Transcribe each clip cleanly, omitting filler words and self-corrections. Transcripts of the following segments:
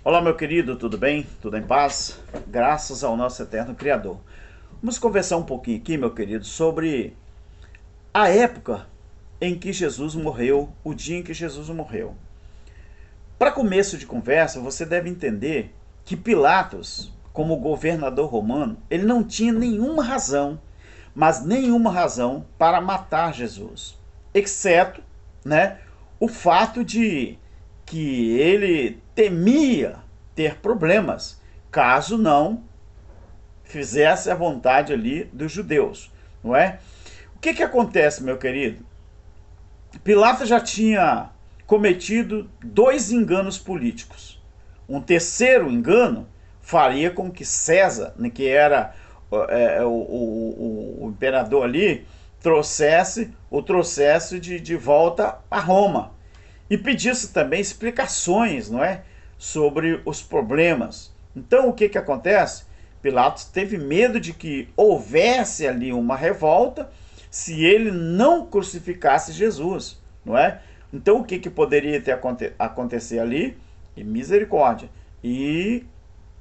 Olá, meu querido, tudo bem? Tudo em paz? Graças ao nosso eterno Criador. Vamos conversar um pouquinho aqui, meu querido, sobre a época em que Jesus morreu, o dia em que Jesus morreu. Para começo de conversa, você deve entender que Pilatos, como governador romano, ele não tinha nenhuma razão, mas nenhuma razão para matar Jesus, exceto, né, o fato de que ele temia ter problemas caso não fizesse a vontade ali dos judeus, não é? O que acontece, meu querido? Pilatos já tinha cometido dois enganos políticos. Um terceiro engano faria com que César, né, que era o imperador ali, trouxesse de volta a Roma. E pedisse também explicações, não é? Sobre os problemas. Então o que acontece? Pilatos teve medo de que houvesse ali uma revolta se ele não crucificasse Jesus, não é? Então o que poderia acontecer ali? E misericórdia. E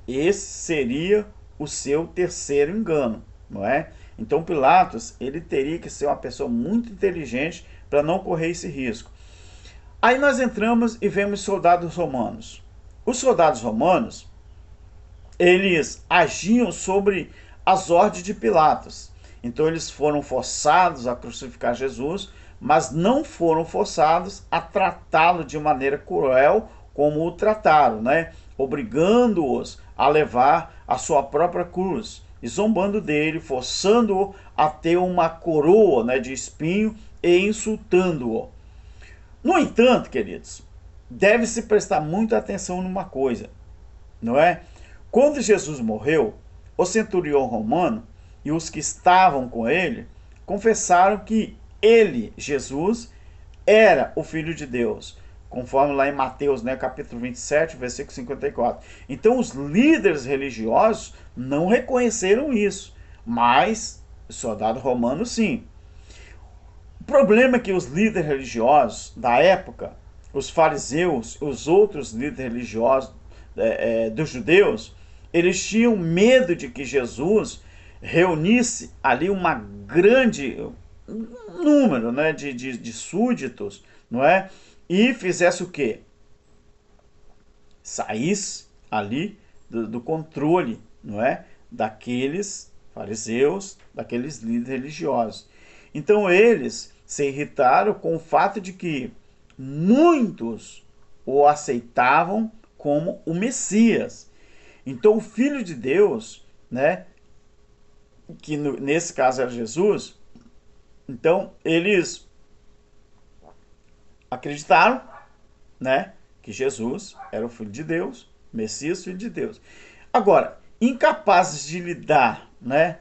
esse seria o seu terceiro engano, não é? Então Pilatos, ele teria que ser uma pessoa muito inteligente para não correr esse risco. Aí nós entramos e vemos soldados romanos. Os soldados romanos, eles agiam sobre as ordens de Pilatos. Então eles foram forçados a crucificar Jesus, mas não foram forçados a tratá-lo de maneira cruel como o trataram, né? Obrigando-os a levar a sua própria cruz, e zombando dele, forçando-o a ter uma coroa, né, de espinho e insultando-o. No entanto, queridos, deve-se prestar muita atenção numa coisa, não é? Quando Jesus morreu, o centurião romano e os que estavam com ele confessaram que ele, Jesus, era o Filho de Deus, conforme lá em Mateus, né, capítulo 27, versículo 54. Então os líderes religiosos não reconheceram isso, mas o soldado romano sim. O problema é que os líderes religiosos da época, os fariseus, os outros líderes religiosos dos judeus, eles tinham medo de que Jesus reunisse ali uma grande número, né, de súditos, não é? E fizesse o quê? Saísse ali do controle, não é? Daqueles fariseus, daqueles líderes religiosos. Então eles se irritaram com o fato de que muitos o aceitavam como o Messias. Então o Filho de Deus, né, que nesse caso era Jesus, então eles acreditaram, né, que Jesus era o Filho de Deus, Messias, Filho de Deus. Agora, incapazes de lidar, né,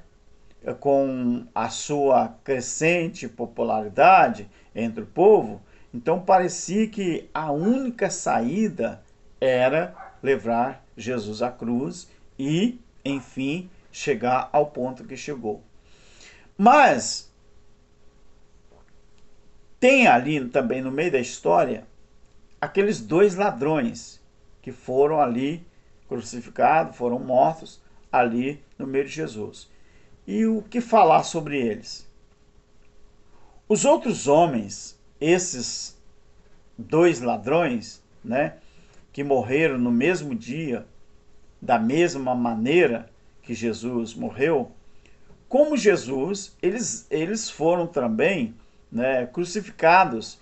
com a sua crescente popularidade entre o povo, então parecia que a única saída era levar Jesus à cruz e, enfim, chegar ao ponto que chegou. Mas tem ali também no meio da história aqueles dois ladrões que foram ali crucificados, foram mortos ali no meio de Jesus. E o que falar sobre eles? Os outros homens, esses dois ladrões, né, que morreram no mesmo dia, da mesma maneira que Jesus morreu, como Jesus, eles foram também, né, crucificados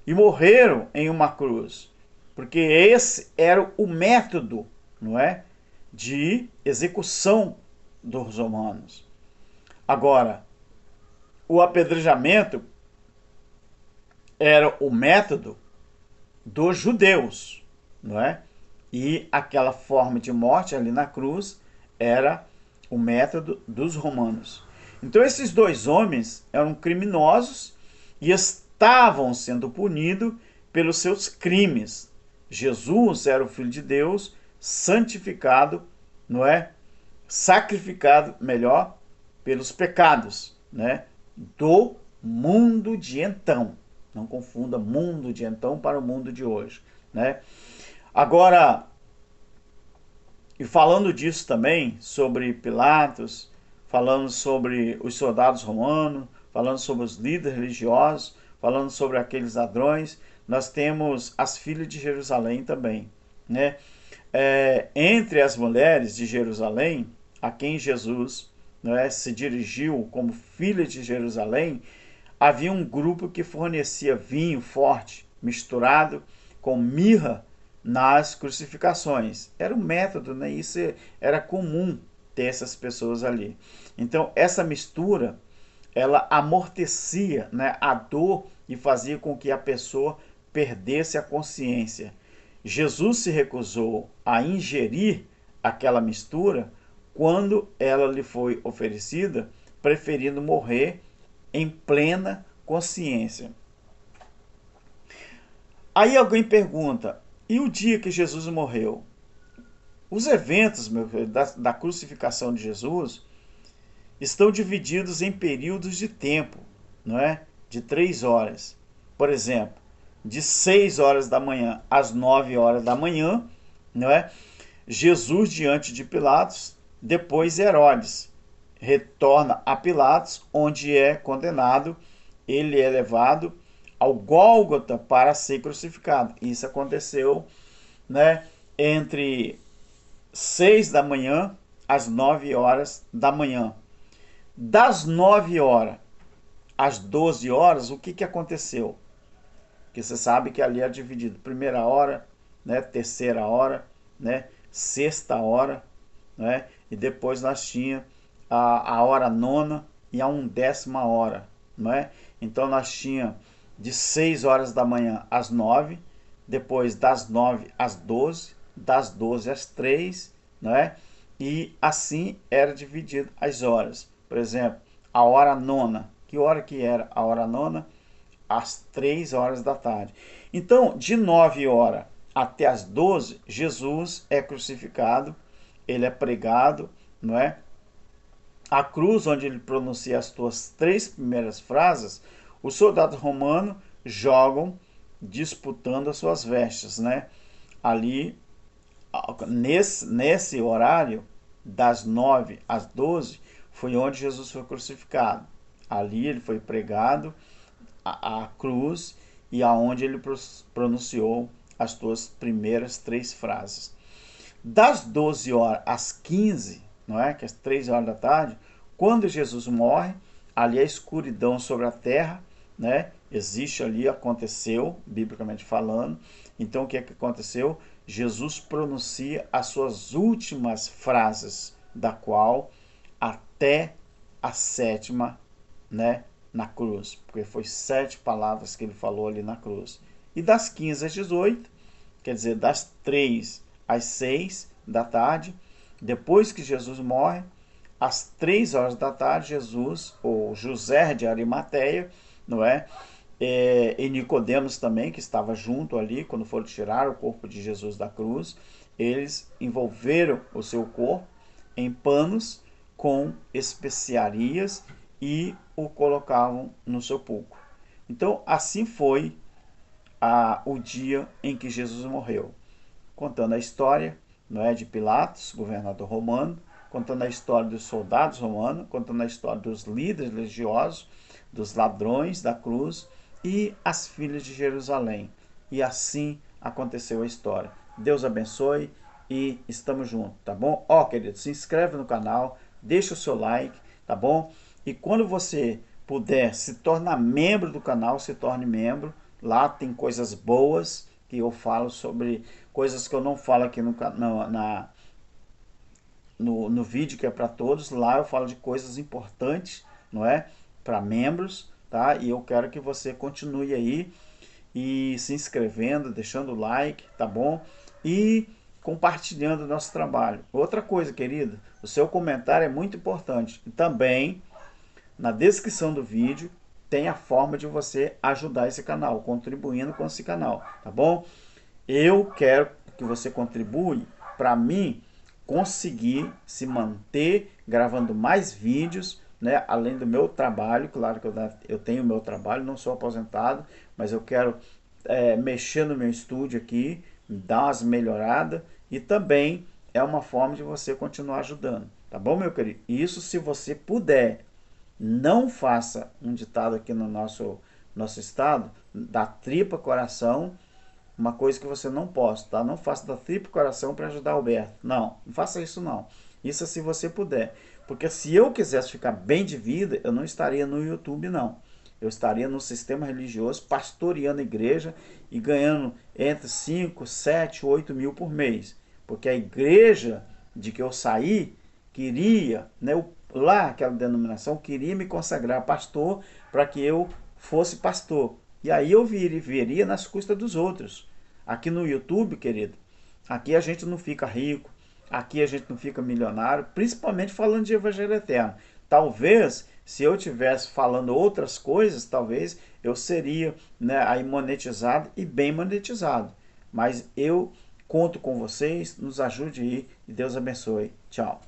e morreram em uma cruz, porque esse era o método, não é, de execução dos romanos. Agora, o apedrejamento era o método dos judeus, não é? E aquela forma de morte ali na cruz era o método dos romanos. Então esses dois homens eram criminosos e estavam sendo punidos pelos seus crimes. Jesus era o Filho de Deus, santificado, não é? Sacrificado, melhor, pelos pecados, né, do mundo de então. Não confunda mundo de então para o mundo de hoje, né? Agora, E falando disso também, sobre Pilatos, falando sobre os soldados romanos, falando sobre os líderes religiosos, falando sobre aqueles ladrões, nós temos as filhas de Jerusalém também, né? Entre as mulheres de Jerusalém, a quem Jesus, né, se dirigiu como filha de Jerusalém, havia um grupo que fornecia vinho forte, misturado com mirra nas crucificações. Era um método, né? Isso era comum ter essas pessoas ali. Então, essa mistura, ela amortecia, né, a dor e fazia com que a pessoa perdesse a consciência. Jesus se recusou a ingerir aquela mistura quando ela lhe foi oferecida, preferindo morrer em plena consciência. Aí alguém pergunta, e o dia que Jesus morreu? Os eventos da crucificação de Jesus estão divididos em períodos de tempo, não é? De 3 horas. Por exemplo, de 6 horas da manhã às 9 horas da manhã, não é? Jesus diante de Pilatos, depois Herodes retorna a Pilatos, onde é condenado, ele é levado ao Gólgota para ser crucificado. Isso aconteceu, né, entre 6 da manhã às 9 horas da manhã. Das 9 horas às 12 horas, o que aconteceu? Porque você sabe que ali é dividido primeira hora, né, terceira hora, né, sexta hora, né, e depois nós tínhamos a hora nona e a 1/10 hora, não é? Então nós tínhamos de 6 horas da manhã às 9, depois das 9 às 12, das 12 às 3, não é? E assim era dividido as horas. Por exemplo, a hora nona. Que hora que era a hora nona? Às 3 horas da tarde. Então, de 9 horas até as 12, Jesus é crucificado, ele é pregado, não é? A cruz, onde ele pronuncia as suas 3 primeiras frases, os soldados romanos jogam disputando as suas vestes, né? Ali, nesse horário, das 9 às 12, foi onde Jesus foi crucificado. Ali ele foi pregado, a cruz, e aonde ele pronunciou as suas primeiras 3 frases. Das 12 horas às 15, não é? Que é as 3 horas da tarde, quando Jesus morre, ali a escuridão sobre a terra, né? Existe ali, aconteceu, biblicamente falando. Então o que é que aconteceu? Jesus pronuncia as suas últimas frases, da qual até a 7ª, né, na cruz, porque foi 7 palavras que ele falou ali na cruz. E das 15 às 18, quer dizer, das 3 às 6 da tarde, depois que Jesus morre, às 3 horas da tarde, Jesus, ou José de Arimateia, não é? E Nicodemos também, que estava junto ali, quando foram tirar o corpo de Jesus da cruz, eles envolveram o seu corpo em panos com especiarias e o colocavam no sepulcro. Então, assim foi o dia em que Jesus morreu, contando a história, não é, de Pilatos, governador romano, contando a história dos soldados romanos, contando a história dos líderes religiosos, dos ladrões da cruz e as filhas de Jerusalém. E assim aconteceu a história. Deus abençoe e estamos juntos, tá bom? Ó, querido, se inscreve no canal, deixa o seu like, tá bom? E quando você puder se tornar membro do canal, se torne membro. Lá tem coisas boas que eu falo sobre coisas que eu não falo aqui no vídeo que é para todos. Lá eu falo de coisas importantes, não é? Para membros, tá? E eu quero que você continue aí e se inscrevendo, deixando o like, tá bom? E compartilhando o nosso trabalho. Outra coisa, querido, o seu comentário é muito importante. E também, na descrição do vídeo, tem a forma de você ajudar esse canal, contribuindo com esse canal, tá bom? Eu quero que você contribui para mim conseguir se manter gravando mais vídeos, né? Além do meu trabalho, claro que eu tenho meu trabalho, não sou aposentado, mas eu quero mexer no meu estúdio aqui, dar umas melhoradas e também é uma forma de você continuar ajudando. Tá bom, meu querido? Isso se você puder. Não faça um ditado aqui no nosso estado, da tripa coração, uma coisa que você não possa, tá? Não faça da tripa coração para ajudar o Alberto. Não, não faça isso não. Isso é se você puder. Porque se eu quisesse ficar bem de vida, eu não estaria no YouTube, não. Eu estaria no sistema religioso, pastoreando a igreja e ganhando entre 5, 7, 8 mil por mês. Porque a igreja de que eu saí queria, né, lá aquela denominação queria me consagrar pastor para que eu fosse pastor. E aí eu veria nas custas dos outros. Aqui no YouTube, querido, aqui a gente não fica rico, aqui a gente não fica milionário, principalmente falando de evangelho eterno. Talvez, se eu tivesse falando outras coisas, talvez eu seria, né, aí monetizado e bem monetizado. Mas eu conto com vocês, nos ajude aí e Deus abençoe. Tchau.